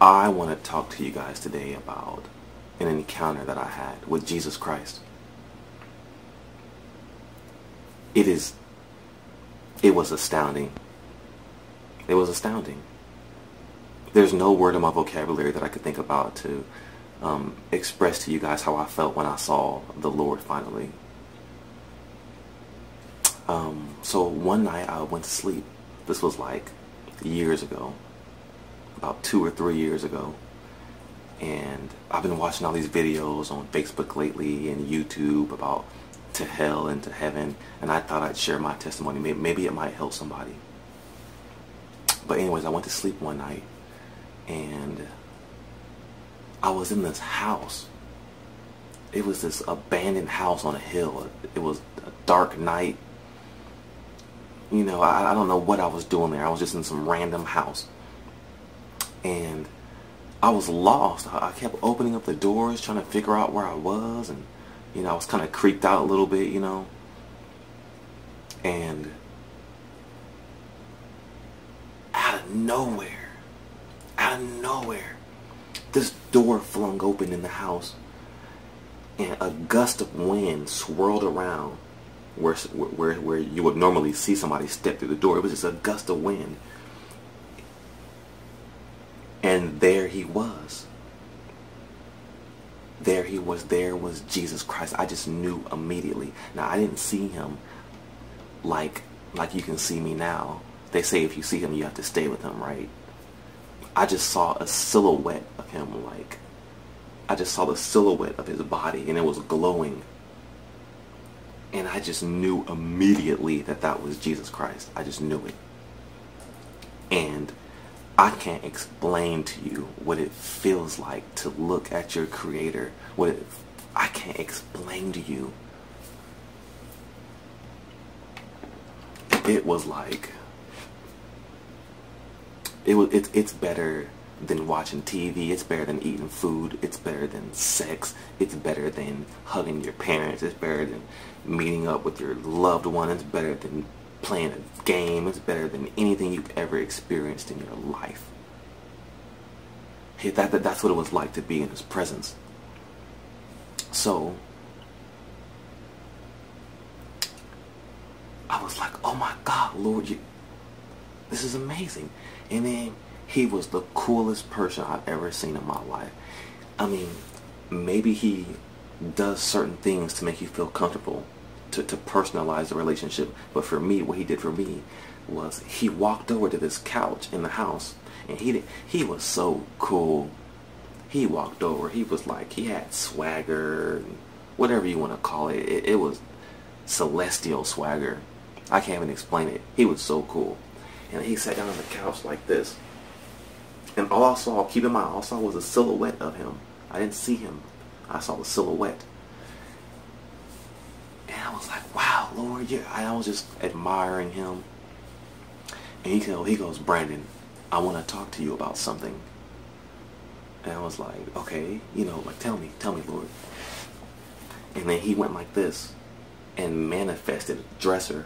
I want to talk to you guys today about an encounter that I had with Jesus Christ. It was astounding. It was astounding. There's no word in my vocabulary that I could think about to express to you guys how I felt when I saw the Lord finally. So one night I went to sleep. This was like years ago, about 2 or 3 years ago. And I've been watching all these videos on Facebook lately and YouTube about to hell and to heaven, and I thought I'd share my testimony. Maybe it might help somebody. But anyways, I went to sleep one night and I was in this house. It was this abandoned house on a hill. It was a dark night. You know, I don't know what I was doing there. I was just in some random house. And I was lost. I kept opening up the doors, trying to figure out where I was. And, you know, I was kind of creeped out a little bit, you know. And out of nowhere, this door flung open in the house. And a gust of wind swirled around where you would normally see somebody step through the door. It was just a gust of wind. And there he was. There was Jesus Christ. I just knew immediately. Now, I didn't see him like you can see me now. They say if you see him, you have to stay with him, right? I just saw a silhouette of him, like, I just saw the silhouette of his body, and it was glowing. And I just knew immediately that that was Jesus Christ. I just knew it. And I can't explain to you what it feels like to look at your Creator. I can't explain to you. It was like, it's better than watching TV. It's better than eating food. It's better than sex. It's better than hugging your parents. It's better than meeting up with your loved one. It's better than playing a game. It's better than anything you've ever experienced in your life. That's what it was like to be in his presence. So I was like, oh my God, Lord, this is amazing. And then he was the coolest person I've ever seen in my life. I mean, maybe he does certain things to make you feel comfortable, to personalize the relationship. But for me, what he did for me was he walked over to this couch in the house, and he was so cool. He walked over. He was like, he had swagger, whatever you want to call it. It was celestial swagger. I can't even explain it. He was so cool. And he sat down on the couch like this. And all I saw, keep in mind, all I saw was a silhouette of him. I didn't see him. I saw the silhouette. And I was like, wow, Lord, yeah. I was just admiring him. And he goes, Brandon, I want to talk to you about something. And I was like, okay, you know, like, tell me, Lord. And then he went like this and manifested a dresser.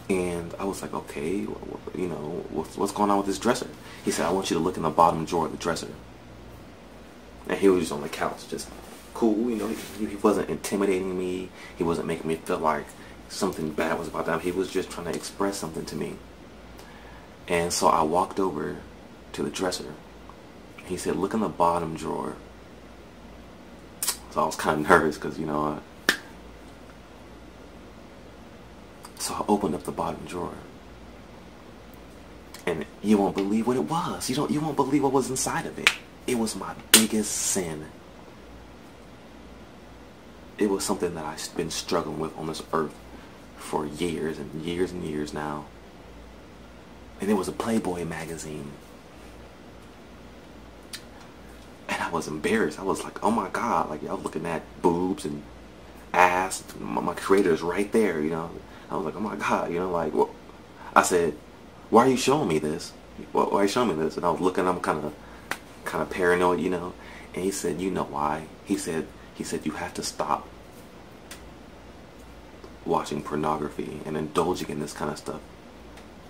And I was like, okay, you know, what's going on with this dresser? He said, I want you to look in the bottom drawer of the dresser. And he was just on the couch, just cool, you know. He wasn't intimidating me. He wasn't making me feel like something bad was about to happen. He was just trying to express something to me. And so I walked over to the dresser. He said, look in the bottom drawer. So I was kind of nervous because, you know, so I opened up the bottom drawer. And you won't believe what it was. You won't believe what was inside of it. It was my biggest sin. It was something that I've been struggling with on this earth for years and years and years now. And it was a Playboy magazine. And I was embarrassed. I was like, oh my God. Like, I was looking at boobs and ass. My Creator's right there, you know. I was like, oh my God, you know, like, well, I said, why are you showing me this? Why are you showing me this? And I was looking, I'm kind of paranoid, you know. And he said, you know why? He said, you have to stop watching pornography and indulging in this kind of stuff.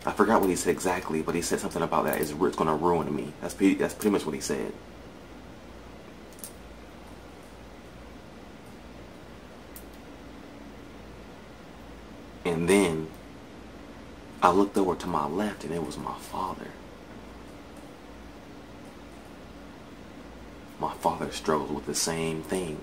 I forgot what he said exactly, but he said something about that. It's going to ruin me. That's pretty much what he said. And then I looked over to my left, and it was my father. My father struggled with the same thing.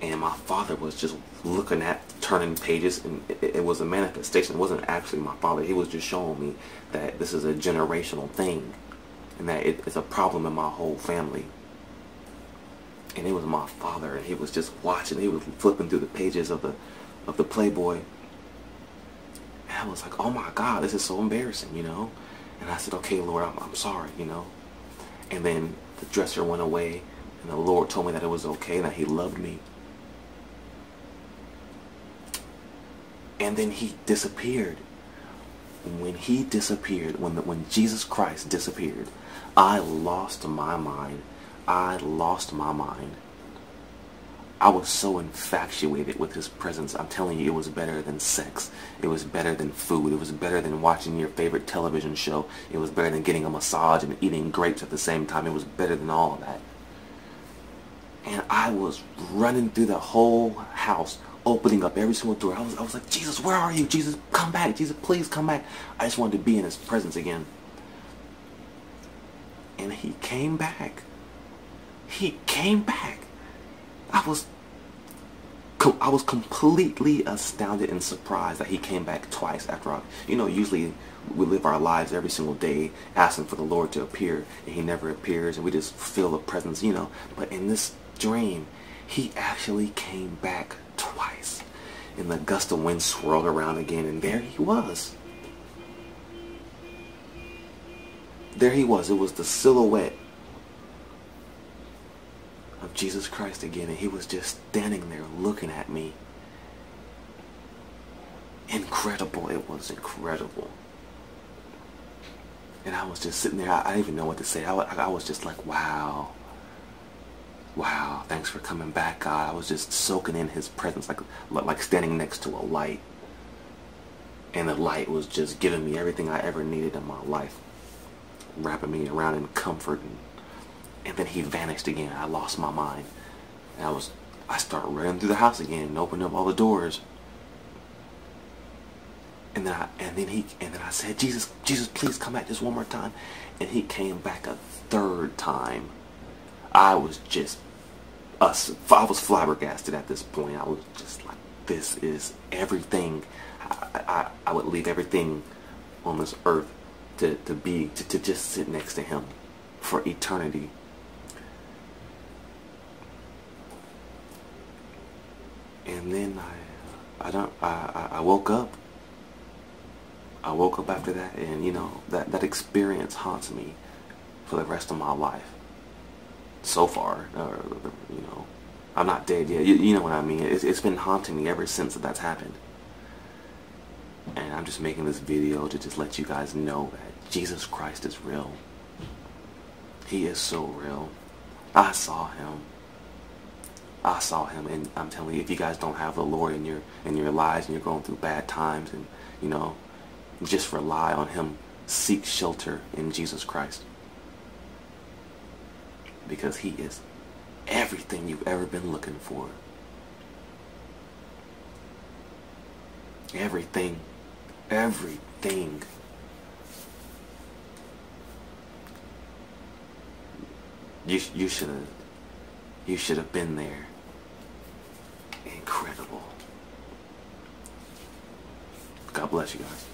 And my father was just looking at, turning pages, and it was a manifestation. It wasn't actually my father. He was just showing me that this is a generational thing, and that it's a problem in my whole family. And it was my father, and he was just watching. He was flipping through the pages of the Playboy. And I was like, oh my God, this is so embarrassing, you know? And I said, okay, Lord, I'm sorry, you know? And then the dresser went away, and the Lord told me that it was okay, that he loved me. And then he disappeared. When he disappeared, when Jesus Christ disappeared, I lost my mind. I lost my mind. I was so infatuated with his presence. I'm telling you, it was better than sex. It was better than food. It was better than watching your favorite television show. It was better than getting a massage and eating grapes at the same time. It was better than all of that. And I was running through the whole house, opening up every single door. I was like, Jesus, where are you? Jesus, come back. Jesus, please come back. I just wanted to be in his presence again. And he came back. He came back. I was completely astounded and surprised that he came back twice after usually we live our lives every single day asking for the Lord to appear, and he never appears, and we just feel the presence, you know. But in this dream, he actually came back twice, and the gust of wind swirled around again, and there he was. There he was. It was the silhouette of Jesus Christ again, and he was just standing there looking at me. Incredible. It was incredible. And I was just sitting there. I didn't even know what to say. I was just like, wow. Wow, thanks for coming back, God. I was just soaking in his presence, like standing next to a light. And the light was just giving me everything I ever needed in my life, wrapping me around in comfort. And then he vanished again. I lost my mind. And I started running through the house again and opening up all the doors. And then I said, Jesus, please come back just one more time. And he came back a third time. I was flabbergasted at this point. I was just like, this is everything. I would leave everything on this earth to just sit next to him for eternity. And then I woke up. I woke up after that, and you know, that experience haunts me for the rest of my life. So far, you know, I'm not dead yet. You know what I mean? It's been haunting me ever since that's happened. And I'm just making this video to just let you guys know that Jesus Christ is real. He is so real. I saw him. I saw him, and I'm telling you, if you guys don't have the Lord in your lives, and you're going through bad times, and you know, just rely on him. Seek shelter in Jesus Christ, because he is everything you've ever been looking for. Everything. You should have been there. Incredible. God bless you guys.